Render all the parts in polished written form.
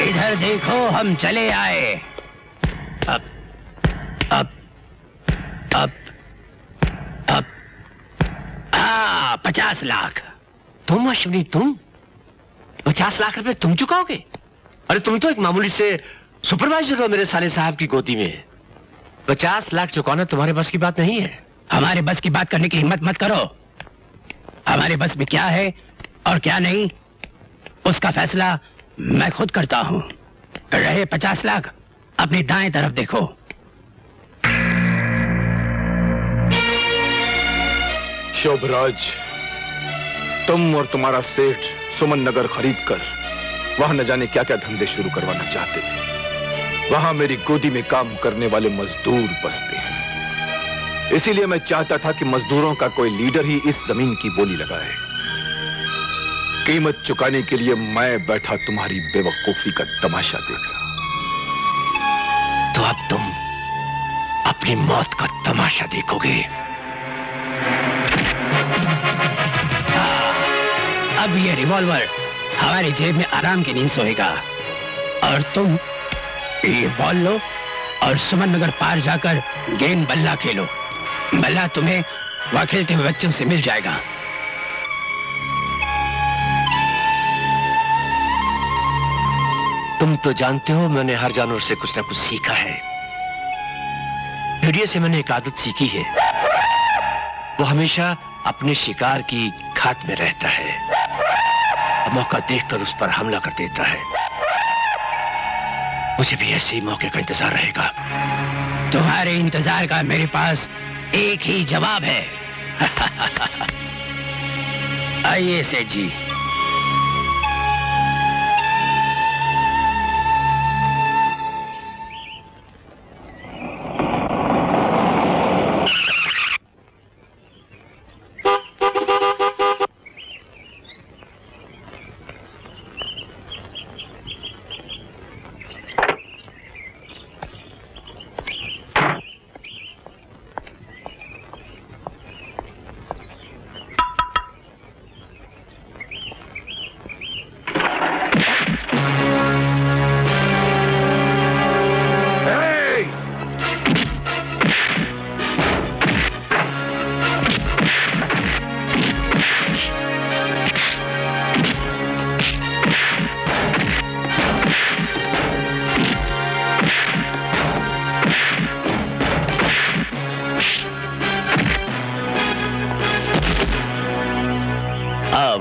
इधर देखो, हम चले आए। अब अब अब अब 50 लाख। तुम अश्विनी, तुम 50 लाख रुपए तुम चुकाओगे? अरे तुम तो एक मामूली से सुपरवाइजर हो मेरे साले साहब की गोदी में। 50 लाख चुकाना तुम्हारे बस की बात नहीं है। हमारे बस की बात करने की हिम्मत मत करो। हमारे बस में क्या है और क्या नहीं, उसका फैसला मैं खुद करता हूं। रहे 50 लाख, अपनी दाएं तरफ देखो। शोभराज, तुम और तुम्हारा सेठ सुमन नगर खरीद कर वहां न जाने क्या क्या धंधे शुरू करवाना चाहते थे। वहां मेरी गोदी में काम करने वाले मजदूर बसते हैं, इसीलिए मैं चाहता था कि मजदूरों का कोई लीडर ही इस जमीन की बोली लगाए। कीमत चुकाने के लिए मैं बैठा तुम्हारी बेवकूफी का तमाशा देख रहा। तो अब तुम अपनी मौत का तमाशा देखोगे। अब ये रिवॉल्वर हमारी जेब में आराम की नींद सोएगा और तुम ये बॉल लो और सुमन नगर पार जाकर गेंद बल्ला खेलो। बल्ला तुम्हें वहां खेलते हुए बच्चों से मिल जाएगा। तुम तो जानते हो मैंने हर जानवर से कुछ ना कुछ सीखा है। भेड़िए से मैंने एक आदत सीखी है, वो हमेशा अपने शिकार की घात में रहता है, मौका देखकर उस पर हमला कर देता है। मुझे भी ऐसे ही मौके का इंतजार रहेगा। तुम्हारे इंतजार का मेरे पास एक ही जवाब है। आइए सेठ जी।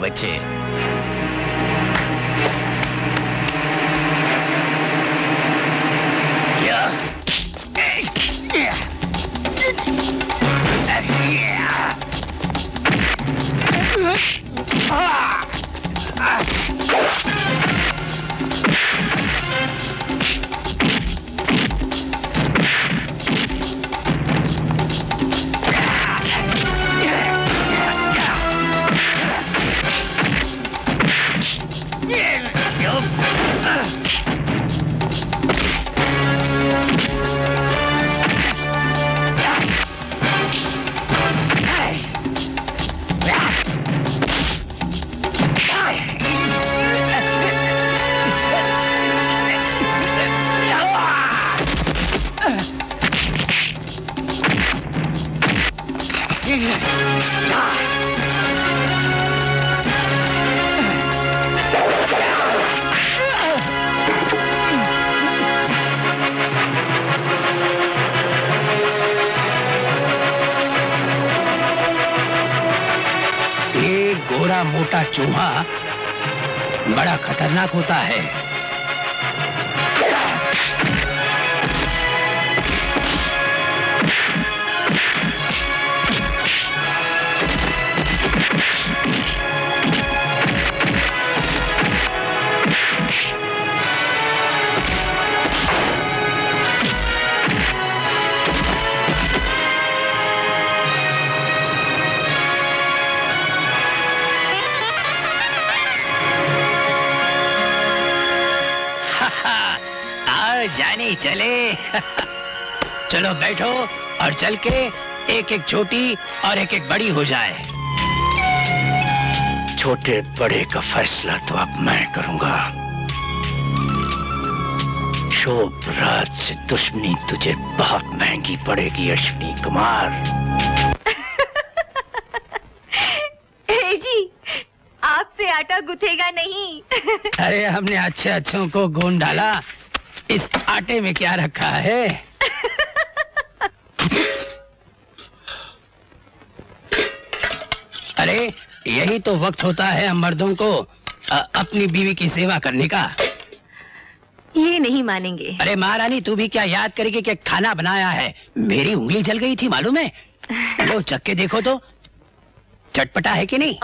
बच्चे, गोरा मोटा चूहा बड़ा खतरनाक होता है। जाने चले। चलो बैठो और चल के एक एक छोटी और एक एक बड़ी हो जाए। छोटे बड़े का फैसला तो अब मैं करूंगा। शोभराज से दुश्मनी तुझे बहुत महंगी पड़ेगी अश्विनी कुमार। जी, आपसे आटा गुथेगा नहीं। अरे हमने अच्छे अच्छों को गूंद डाला, इस आटे में क्या रखा है? अरे यही तो वक्त होता है हम मर्दों को अपनी बीवी की सेवा करने का। ये नहीं मानेंगे। अरे महारानी, तू भी क्या याद करेगी कि खाना बनाया है? मेरी उंगली जल गई थी मालूम है? लो चख के देखो तो, चटपटा है कि नहीं?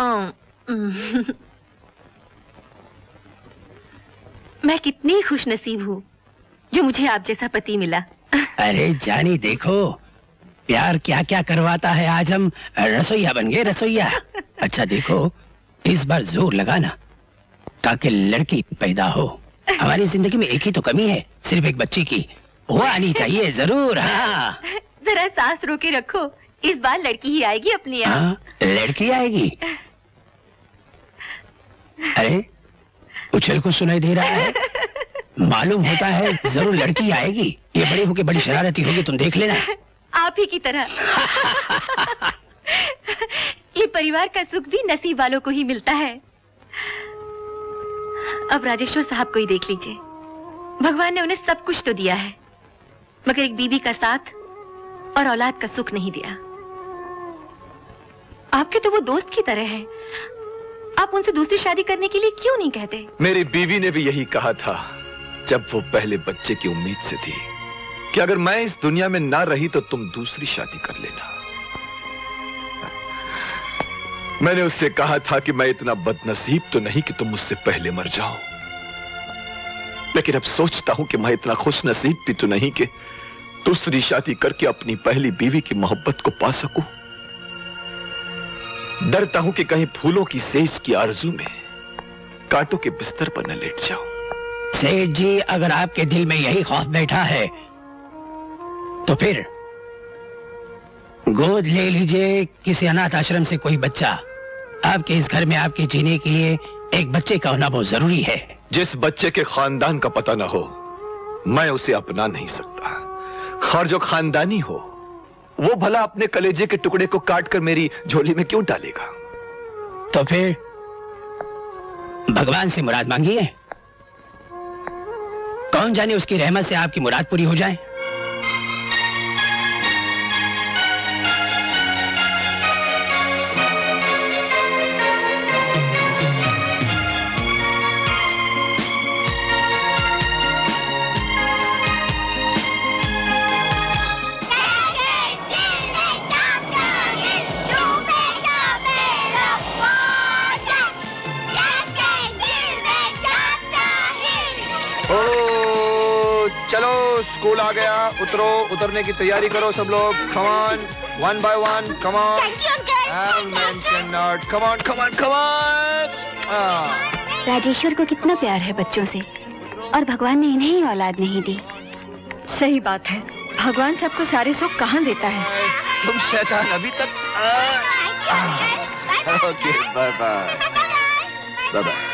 मैं कितनी खुशनसीब हूँ जो मुझे आप जैसा पति मिला। अरे जानी, देखो प्यार क्या क्या करवाता है। आज हम रसोइया बन गए, रसोइया। अच्छा देखो, इस बार जोर लगाना ताकि लड़की पैदा हो। हमारी जिंदगी में एक ही तो कमी है, सिर्फ एक बच्ची की, वो आनी चाहिए जरूर। हाँ जरा सांस रोके रखो, इस बार लड़की ही आएगी अपनी यहाँ। हाँ, लड़की आएगी? अरे उछल को सुनाई दे रहा है, मालूम होता है जरूर लड़की आएगी। ये बड़े होके बड़ी शरारती होगी, तुम देख लेना। आप ही की तरह। ये परिवार का सुख भी नसीब वालों को ही मिलता है। अब राजेश्वर साहब को ही देख लीजिए, भगवान ने उन्हें सब कुछ तो दिया है, मगर एक बीवी का साथ और औलाद का सुख नहीं दिया। आपके तो वो दोस्त की तरह हैं। आप उनसे दूसरी शादी करने के लिए क्यों नहीं कहते? मेरी बीवी ने भी यही कहा था जब वो पहले बच्चे की उम्मीद से थी कि अगर मैं इस दुनिया में ना रही तो तुम दूसरी शादी कर लेना। मैंने उससे कहा था कि मैं इतना बदनसीब तो नहीं कि तुम मुझसे पहले मर जाओ, लेकिन अब सोचता हूं कि मैं इतना खुशनसीब भी तो नहीं कि दूसरी शादी करके अपनी पहली बीवी की मोहब्बत को पा सकूं। डरता हूं कि कहीं फूलों की सेज की आरजू में कांटों के बिस्तर पर न लेट जाऊं। सेठ जी, अगर आपके दिल में यही खौफ बैठा है तो फिर गोद ले लीजिए किसी अनाथ आश्रम से कोई बच्चा। आपके इस घर में आपके जीने के लिए एक बच्चे का होना बहुत जरूरी है। जिस बच्चे के खानदान का पता ना हो, मैं उसे अपना नहीं सकता, और जो खानदानी हो वो भला अपने कलेजे के टुकड़े को काट कर मेरी झोली में क्यों डालेगा? तो फिर भगवान से मुराद मांगिए, कौन जाने उसकी रहमत से आपकी मुराद पूरी हो जाए। स्कूल आ गया, उतरो, उतरने की तैयारी करो सब लोग। Come on, one by one, come on. Come on, come on, come on. Rajeshwar को कितना प्यार है बच्चों से, और भगवान ने इन्हें ही औलाद नहीं दी। सही बात है, भगवान सबको सारे सुख कहाँ देता है। तुम शैतान अभी तक। Okay, bye bye, bye bye.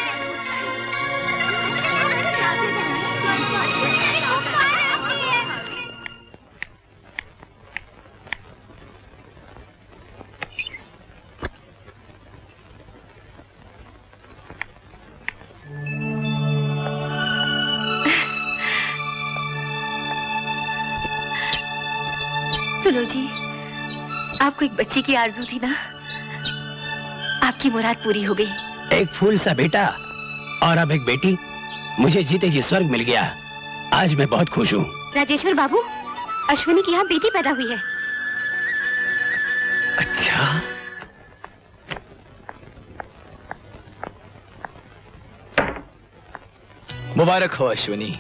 सुनो जी, आपको एक बच्ची की आरज़ू थी ना, आपकी मुराद पूरी हो गई। एक फूल सा बेटा और अब एक बेटी, मुझे जीते जी स्वर्ग मिल गया। आज मैं बहुत खुश हूँ। राजेश्वर बाबू, अश्विनी की यहाँ बेटी पैदा हुई है। अच्छा, मुबारक हो अश्विनी,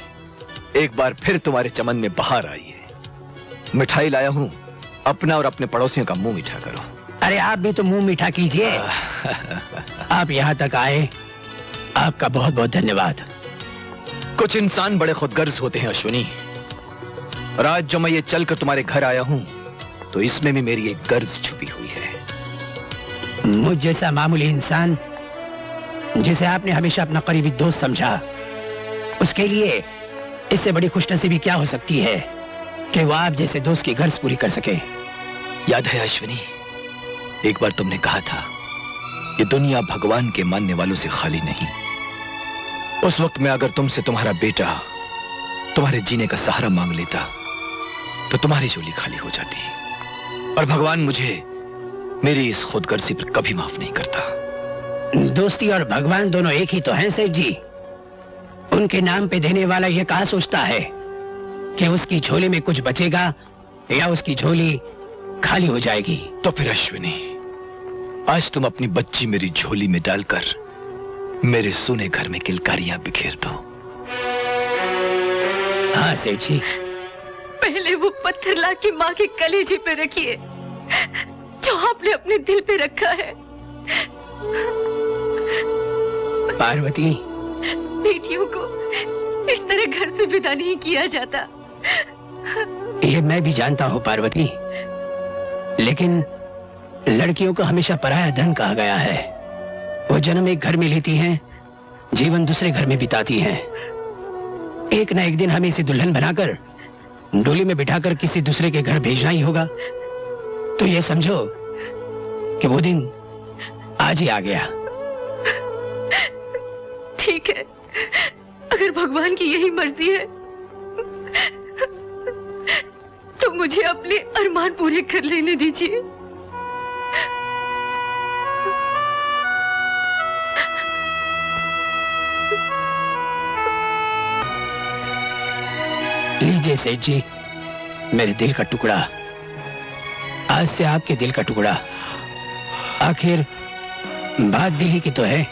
एक बार फिर तुम्हारे चमन में बहार आई है। मिठाई लाया हूं, अपना और अपने पड़ोसियों का मुंह मीठा करो। अरे आप भी तो मुंह मीठा कीजिए। आप यहाँ तक आए, आपका बहुत बहुत धन्यवाद। कुछ इंसान बड़े खुदगर्ज होते हैं अश्विनी, और आज जो मैं ये चलकर तुम्हारे घर आया हूं तो इसमें भी मेरी एक गर्ज छुपी हुई है। मुझ जैसा मामूली इंसान जिसे आपने हमेशा अपना करीबी दोस्त समझा, उसके लिए इससे बड़ी खुशनसीबी क्या हो सकती है कि वो आप जैसे दोस्त की गर्ज पूरी कर सके। याद है अश्विनी, एक बार तुमने कहा था ये दुनिया भगवान के मानने वालों से खाली नहीं। उस वक्त में अगर तुमसे तुम्हारा बेटा तुम्हारे जीने का सहारा मांग लेता तो तुम्हारी झोली खाली हो जाती। और भगवान मुझे मेरी इस खुदगर्जी पर कभी माफ नहीं करता। दोस्ती और भगवान दोनों एक ही तो हैं सेठ जी। उनके नाम पे देने वाला ये कहाँ सोचता है कि उसकी झोली में कुछ बचेगा या उसकी झोली खाली हो जाएगी। तो फिर अश्विनी, आज तुम अपनी बच्ची मेरी झोली में डालकर मेरे सोने घर में किलकारियां बिखेर दो। हाँ सेठ जी। पहले वो पत्थर ला के माँ के कलेजे पे रखिए जो आपने अपने दिल पे रखा है। पार्वती, बेटियों को इस तरह घर से विदा नहीं किया जाता। ये मैं भी जानता हूँ पार्वती, लेकिन लड़कियों को हमेशा पराया धन कहा गया है। वो जन्म एक घर में लेती हैं, जीवन दूसरे घर में बिताती हैं। एक ना एक दिन हमें इसे दुल्हन बनाकर डोली में बिठाकर किसी दूसरे के घर भेजना ही होगा। तो ये समझो कि वो दिन आज ही आ गया। ठीक है, अगर भगवान की यही मर्जी है तो मुझे अपने अरमान पूरे कर लेने दीजिए। लीजिए सेठ जी, मेरे दिल का टुकड़ा, आज से आपके दिल का टुकड़ा। आखिर बात दिल ही की तो है।